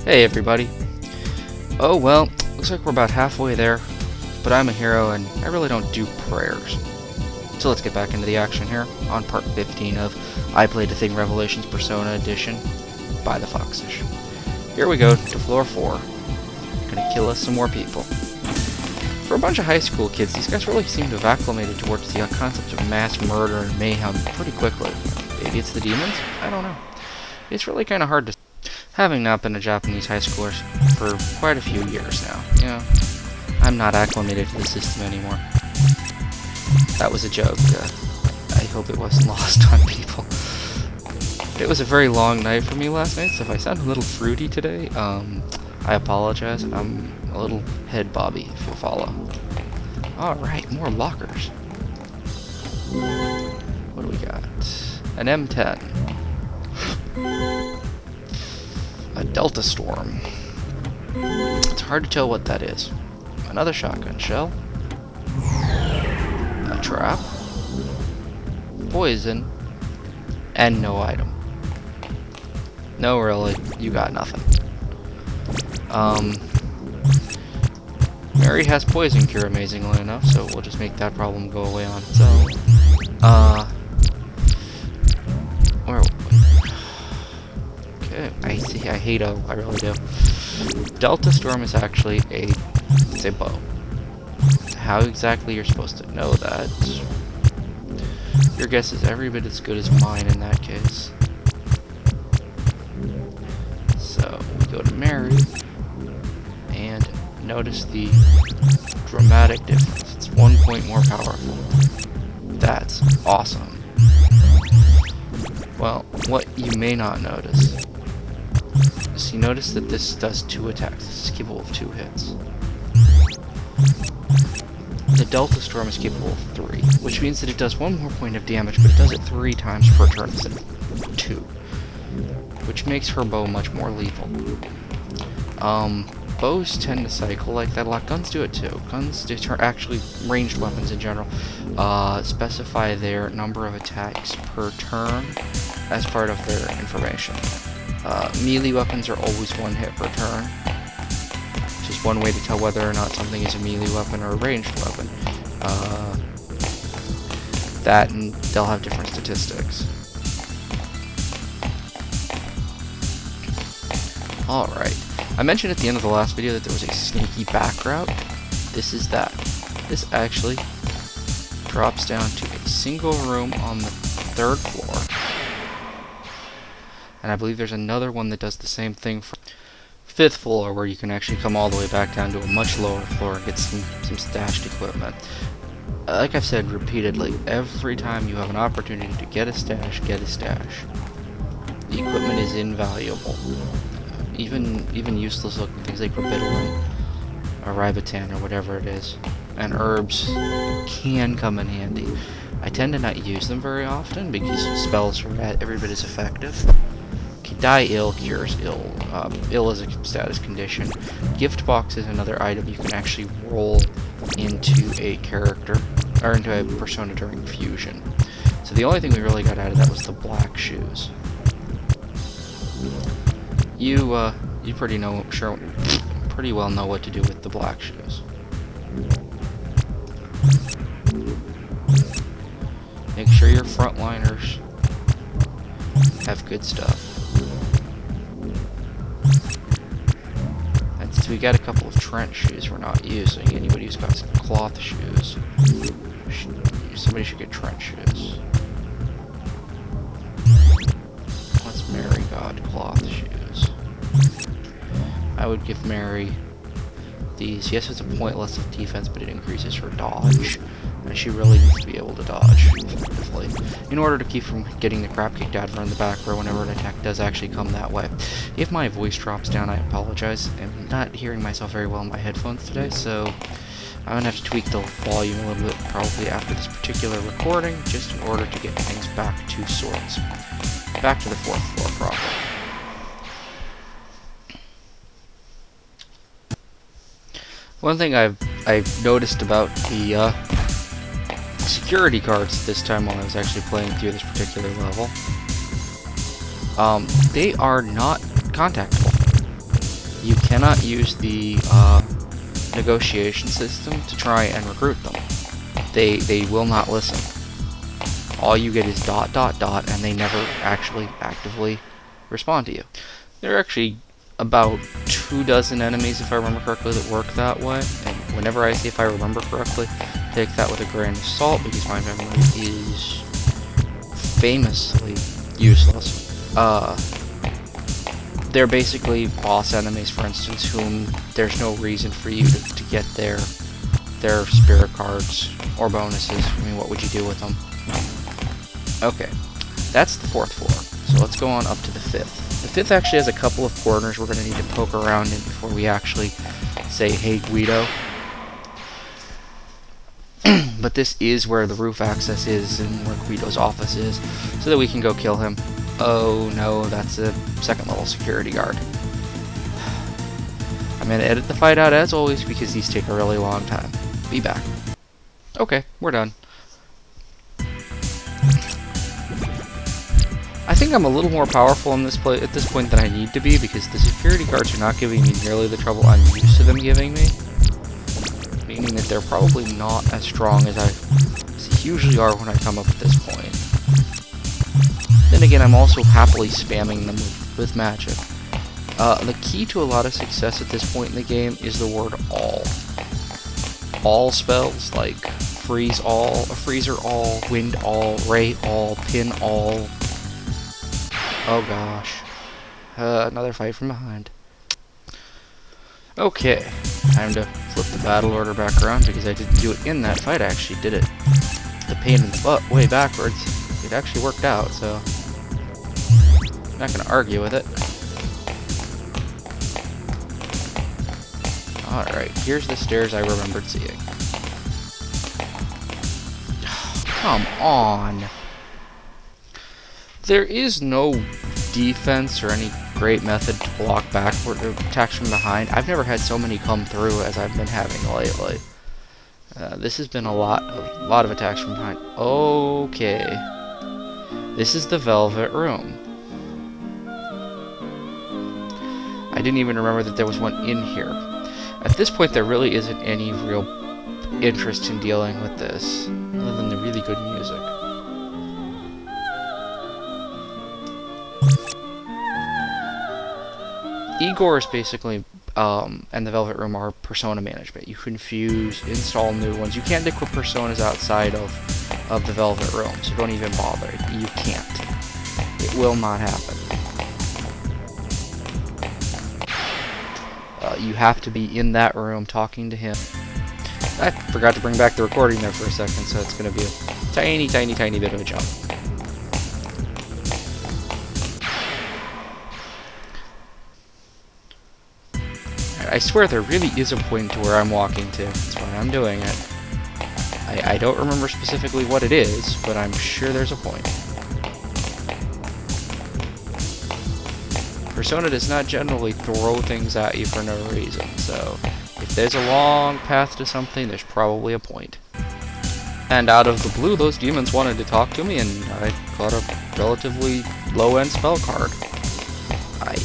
Hey everybody. Oh well, looks like we're about halfway there, but I'm a hero and I really don't do prayers. So let's get back into the action here on part 15 of I Played a Thing Revelations Persona Edition by the Foxish. Here we go to floor 4. Gonna kill us some more people. For a bunch of high school kids, these guys really seem to have acclimated towards the concept of mass murder and mayhem pretty quickly. Maybe it's the demons? I don't know. It's really kind of hard to... Having not been a Japanese high schooler for quite a few years now, I'm not acclimated to the system anymore. That was a joke. I hope it wasn't lost on people. It was a very long night for me last night, so if I sound a little fruity today, I apologize. I'm a little head bobby, if you'll follow. Alright, more lockers. What do we got? An M10. A Delta Storm. It's hard to tell what that is. Another shotgun shell. A trap. Poison. And no item. No, really. You got nothing. Mary has poison cure, amazingly enough, so we'll just make that problem go away on its own. Where... Okay, I see. I hate O. I really do. Delta Storm is actually it's a bow. How exactly you're supposed to know that? Your guess is every bit as good as mine in that case. So we go to Mary and notice the dramatic difference. It's 1 point more powerful. That's awesome. Well, what you may not notice is you notice that this does 2 attacks. This is capable of 2 hits. The Delta Storm is capable of 3, which means that it does 1 more point of damage, but it does it 3 times per turn instead of 2, which makes her bow much more lethal. Bows tend to cycle like that a lot. Guns do it too. Guns, actually ranged weapons in general, specify their number of attacks per turn as part of their information. Melee weapons are always 1 hit per turn. It's just one way to tell whether or not something is a melee weapon or a ranged weapon. That, and they'll have different statistics. Alright. I mentioned at the end of the last video that there was a sneaky back route. This is that. This actually drops down to a single room on the 3rd floor. And I believe there's another one that does the same thing for 5th floor, where you can actually come all the way back down to a much lower floor and get some stashed equipment. Like I've said repeatedly, every time you have an opportunity to get a stash, get a stash. The equipment is invaluable. Even useless looking things like Ribitolin or Ribotan or whatever it is, and herbs can come in handy. I tend to not use them very often because spells are every bit as effective. Die ill cures ill. Ill is a status condition. Gift box is another item you can actually roll into a character, or into a persona during fusion. So the only thing we really got out of that was the black shoes. You pretty well know what to do with the black shoes. Make sure your frontliners have good stuff. We got a couple of trench shoes we're not using. Anybody who's got some cloth shoes, somebody should get trench shoes. What's Mary got? Cloth shoes. I would give Mary these. Yes, it's a point less of defense, but it increases her dodge. And she really needs to be able to dodge effectively in order to keep from getting the crap kicked out of her in the back row whenever an attack does actually come that way. If my voice drops down, I apologize. I'm not hearing myself very well in my headphones today, so I'm going to have to tweak the volume a little bit probably after this particular recording, just in order to get things back to sorts. Back to the 4th floor proper. One thing I've noticed about the security cards this time while I was actually playing through this particular level, they are not contactable. You cannot use the negotiation system to try and recruit them. They will not listen. All you get is ... and they never actually actively respond to you. There are actually about 24 enemies, if I remember correctly, that work that way. And whenever I say if I remember correctly, take that with a grain of salt, because my memory is famously useless. They're basically boss enemies, for instance, whom there's no reason for you to get their spirit cards or bonuses. I mean, what would you do with them? Okay, that's the 4th floor. So let's go on up to the 5th. The 5th actually has a couple of corners we're going to need to poke around in before we actually say, hey, Guido. But this is where the roof access is and where Guido's office is, so that we can go kill him. Oh no, that's a 2nd level security guard. I'm going to edit the fight out as always because these take a really long time. Be back. Okay, we're done. I think I'm a little more powerful in this at this point than I need to be, because the security guards are not giving me nearly the trouble I'm used to them giving me. Meaning that they're probably not as strong as I usually are when I come up at this point. Then again, I'm also happily spamming them with magic. The key to a lot of success at this point in the game is the word all. All spells like freeze all, freezer all, wind all, ray all, pin all. Oh gosh. Another fight from behind. Okay, time to flip the battle order back around, because I didn't do it in that fight, I actually did it the pain in the butt way backwards. It actually worked out, so I'm not going to argue with it. Alright, here's the stairs I remembered seeing. Come on! There is no defense or any great method to block backward attacks from behind. I've never had so many come through as I've been having lately. This has been a lot of attacks from behind. Okay. This is the Velvet Room. I didn't even remember that there was one in here. At this point, there really isn't any real interest in dealing with this, other than the really good music. Igor is basically, and the Velvet Room are persona management. You can fuse, install new ones. You can't equip personas outside of the Velvet Room, so don't even bother. You can't. It will not happen. You have to be in that room talking to him. I forgot to bring back the recording there for a second, so it's going to be a tiny, tiny, tiny bit of a jump. I swear there really is a point to where I'm walking to. That's why I'm doing it. I don't remember specifically what it is, but I'm sure there's a point. Persona does not generally throw things at you for no reason, so if there's a long path to something, there's probably a point. And out of the blue, those demons wanted to talk to me, and I got a relatively low-end spell card.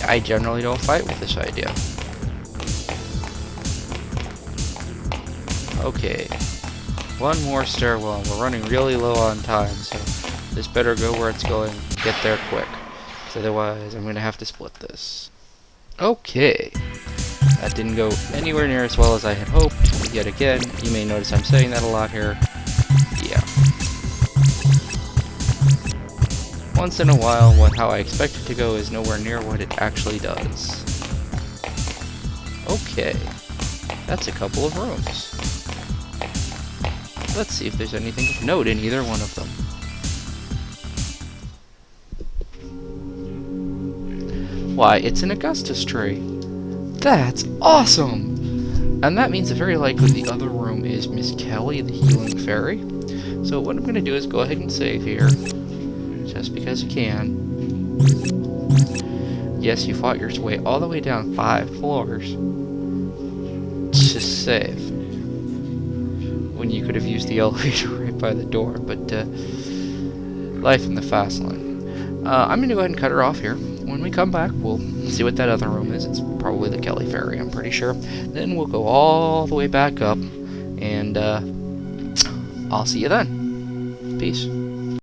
I generally don't fight with this idea. Okay, one more stairwell. We're running really low on time, so this better go where it's going. Get there quick, because otherwise I'm going to have to split this. Okay, that didn't go anywhere near as well as I had hoped. Yet again, you may notice I'm saying that a lot here. Yeah. Once in a while, how I expect it to go is nowhere near what it actually does. Okay, that's a couple of rooms. Let's see if there's anything of note in either one of them. Why, it's an Augustus tree. That's awesome! And that means very likely the other room is Miss Kelly, the healing fairy. So what I'm going to do is go ahead and save here, just because you can. Yes, you fought your way all the way down 5 floors to save, when you could have used the elevator right by the door, but life in the fast lane. I'm going to go ahead and cut her off here. When we come back, we'll see what that other room is. It's probably the Kelly Ferry, I'm pretty sure. Then we'll go all the way back up, and I'll see you then. Peace.